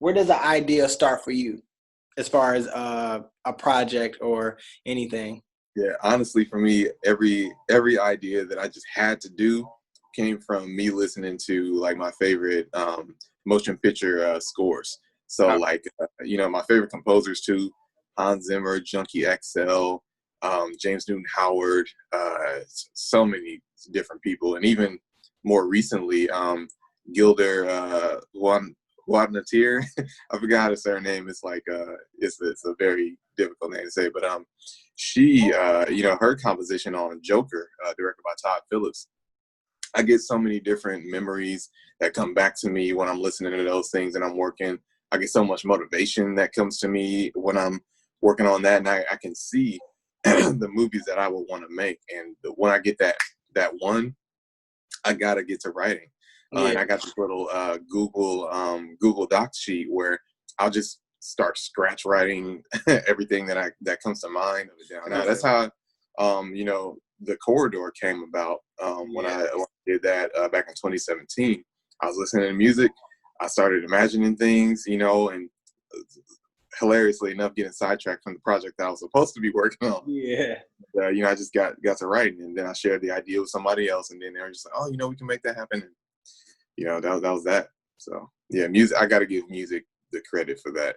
where does the idea start for you as far as a project or anything? Yeah, honestly, for me, every idea that I just had to do came from me listening to like my favorite motion picture scores. So like my favorite composers too, Hans Zimmer, Junkie XL, James Newton Howard, so many different people, and even more recently, Gilder Wadnatir. I forgot how to say her name. It's like it's a very difficult name to say, but she her composition on Joker, directed by Todd Phillips. I get so many different memories that come back to me when I'm listening to those things and I'm working. I get so much motivation that comes to me when I'm working on that, and I can see the movies that I would want to make. And when I get that one, I gotta get to writing. And I got this little Google Docs sheet where I'll just start scratch writing everything that comes to mind. Now, that's how the corridor came about when I did that back in 2017. I was listening to music. I started imagining things, and hilariously enough, getting sidetracked from the project that I was supposed to be working on. Yeah. I just got to writing, and then I shared the idea with somebody else, and then they were just like, "Oh, we can make that happen." And, that was that. So yeah, music. I got to give music the credit for that.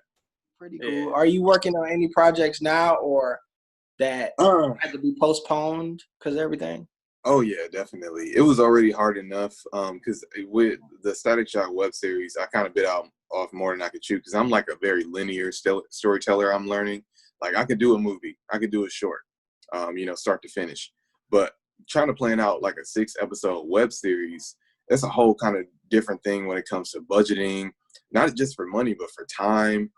Pretty cool. Are you working on any projects now, or that had to be postponed because of everything? Oh yeah, definitely. It was already hard enough because with the Static Shock web series, I kind of bit off more than I could chew because I'm like a very linear storyteller. I'm learning. Like I could do a movie, I could do a short, start to finish. But trying to plan out like a 6-episode web series, that's a whole kind of different thing when it comes to budgeting, not just for money, but for time,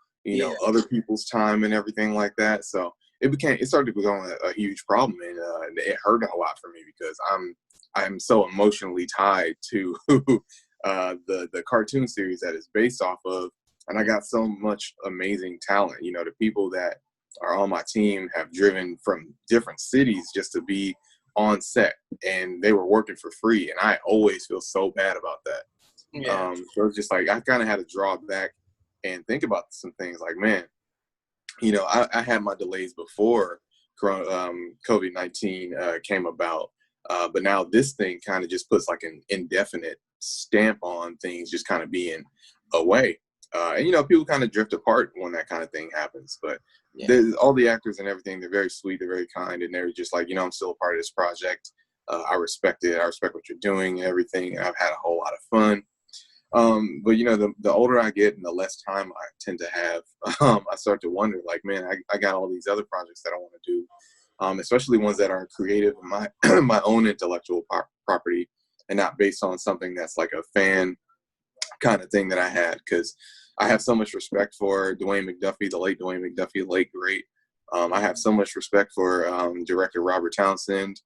other people's time and everything like that. So it started to become a huge problem, and it hurt a lot for me because I'm so emotionally tied to the cartoon series that it's based off of, and I got so much amazing talent. The people that are on my team have driven from different cities just to be on set, and they were working for free, and I always feel so bad about that. So it's just like I kind of had to draw back and think about some things like, man, I had my delays before COVID-19 came about, but now this thing kind of just puts like an indefinite stamp on things just kind of being away. And people kind of drift apart when that kind of thing happens, but all the actors and everything, they're very sweet, they're very kind, and they're just like, I'm still a part of this project. I respect it. I respect what you're doing and everything. I've had a whole lot of fun. But the older I get and the less time I tend to have, I start to wonder, like, man, I got all these other projects that I want to do, especially ones that are creative and my my own intellectual property and not based on something that's like a fan kind of thing that I had, because I have so much respect for Dwayne McDuffie, the late Dwayne McDuffie, late great. I have so much respect for director Robert Townsend.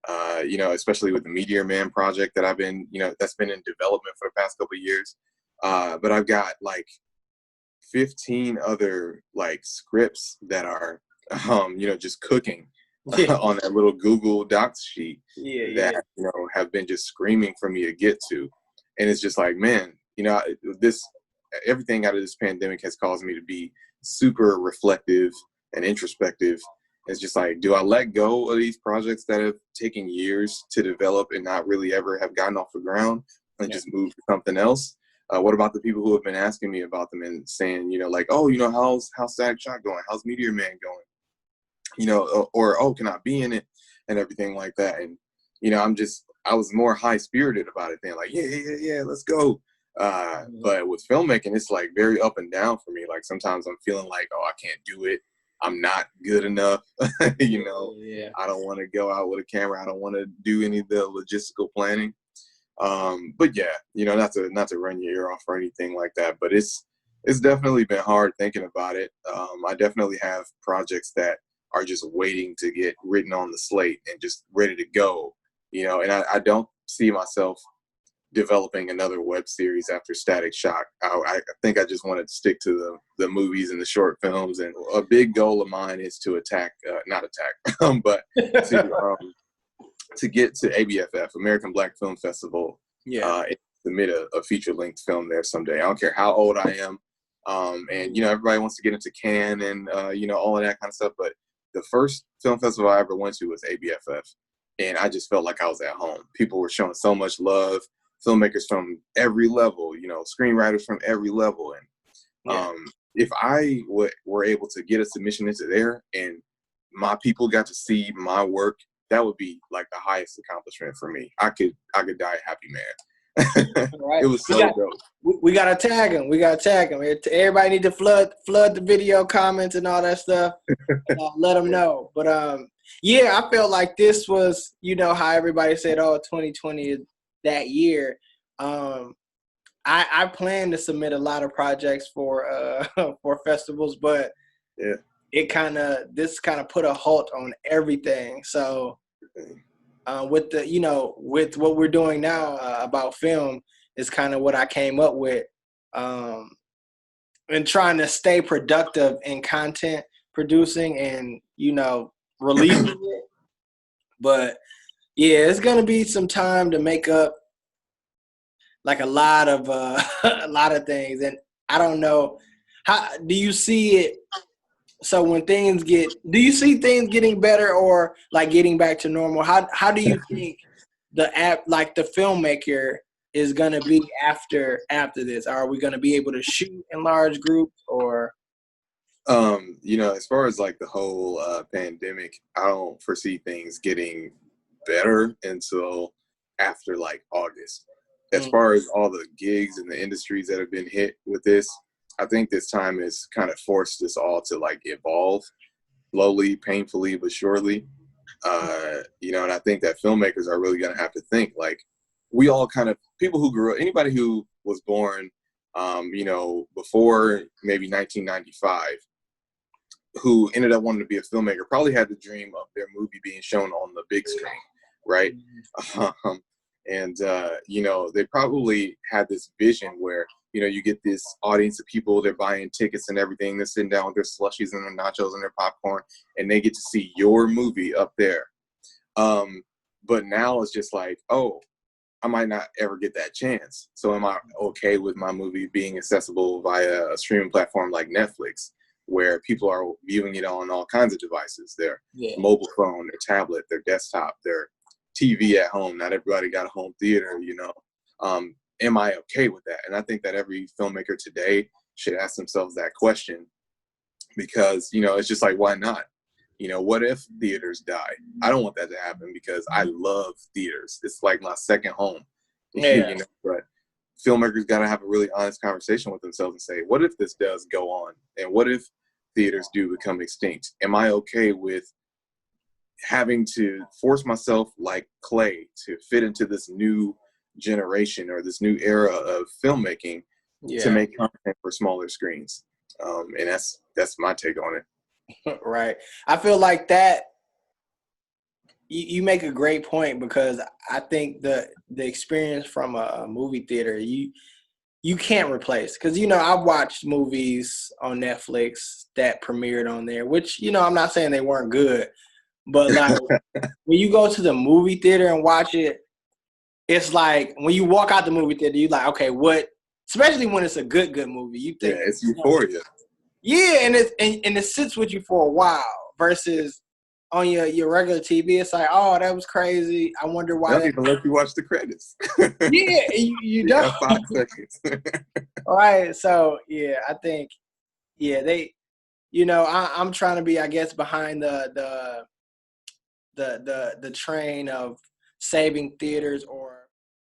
Especially with the Meteor Man project that I've been, that's been in development for the past couple of years. But I've got like 15 other like scripts that are, just cooking on that little Google Docs sheet that, have been just screaming for me to get to. And it's just like, man, everything out of this pandemic has caused me to be super reflective and introspective. It's just like, do I let go of these projects that have taken years to develop and not really ever have gotten off the ground and just move to something else? What about the people who have been asking me about them and saying, like, oh, how's Static Shock going? How's Meteor Man going? Or oh, can I be in it? And everything like that. And, I was more high spirited about it than like, yeah, let's go. But with filmmaking, it's like very up and down for me. Like sometimes I'm feeling like, oh, I can't do it. I'm not good enough. I don't want to go out with a camera. I don't want to do any of the logistical planning. But yeah, not to run your ear off or anything like that, but it's definitely been hard thinking about it. I definitely have projects that are just waiting to get written on the slate and just ready to go, and I don't see myself developing another web series after Static Shock. I think I just want to stick to the movies and the short films. And a big goal of mine is to but to get to ABFF, American Black Film Festival, and submit a feature-length film there someday. I don't care how old I am. And you know, everybody wants to get into Cannes and you know, all of that kind of stuff. But the first film festival I ever went to was ABFF, and I just felt like I was at home. People were showing so much love. Filmmakers from every level, you know, screenwriters from every level, and if I were able to get a submission into there and my people got to see my work, that would be like the highest accomplishment for me. I could die a happy man. Right. It was so dope. We gotta tag him. Everybody need to flood the video comments and all that stuff. Let them know. But yeah, I felt like this was, you know, how everybody said, oh, 2020 is that year. I plan to submit a lot of projects for for festivals, but this kind of put a halt on everything. So with the, you know, with what we're doing now about film is kind of what I came up with, and trying to stay productive in content producing and, you know, releasing it. But yeah, it's gonna be some time to make up like a lot of a lot of things, and I don't know, how do you see it? So when do you see things getting better or like getting back to normal? How do you think the filmmaker is gonna be after this? Are we gonna be able to shoot in large groups or? You know, as far as like the whole pandemic, I don't foresee things getting better until after like August. As far as all the gigs and the industries that have been hit with this, I think this time has kind of forced us all to like evolve slowly, painfully, but surely. You know, and I think that filmmakers are really going to have to think like we all kind of, people who grew up, anybody who was born, you know, before maybe 1995, who ended up wanting to be a filmmaker probably had the dream of their movie being shown on the big screen, right? And, you know, they probably had this vision where, you know, you get this audience of people, they're buying tickets and everything, they're sitting down with their slushies and their nachos and their popcorn, and they get to see your movie up there. But now it's just like, oh, I might not ever get that chance. So am I okay with my movie being accessible via a streaming platform like Netflix, where people are viewing it on all kinds of devices, their mobile phone, their tablet, their desktop, their TV at home? Not everybody got a home theater, you know. Am I okay with that? And I think that every filmmaker today should ask themselves that question, because, you know, it's just like, why not? You know, what if theaters die? I don't want that to happen because I love theaters. It's like my second home. You know, but filmmakers got to have a really honest conversation with themselves and say, what if this does go on? And what if theaters do become extinct? Am I okay with having to force myself like clay to fit into this new generation or this new era of filmmaking to make content for smaller screens? And that's my take on it. Right. I feel like that you make a great point, because I think the experience from a movie theater, you can't replace, because, you know, I've watched movies on Netflix that premiered on there, which, you know, I'm not saying they weren't good, but like when you go to the movie theater and watch it, it's like when you walk out the movie theater, you're like, okay, what? Especially when it's a good movie, you think it's euphoria. Yeah, and it sits with you for a while. Versus on your regular TV, it's like, oh, that was crazy. I wonder why. They'll even let you watch the credits. Yeah, you don't. 5 seconds. All right, so yeah, I think they, you know, I'm trying to be, I guess, behind the train of saving theaters or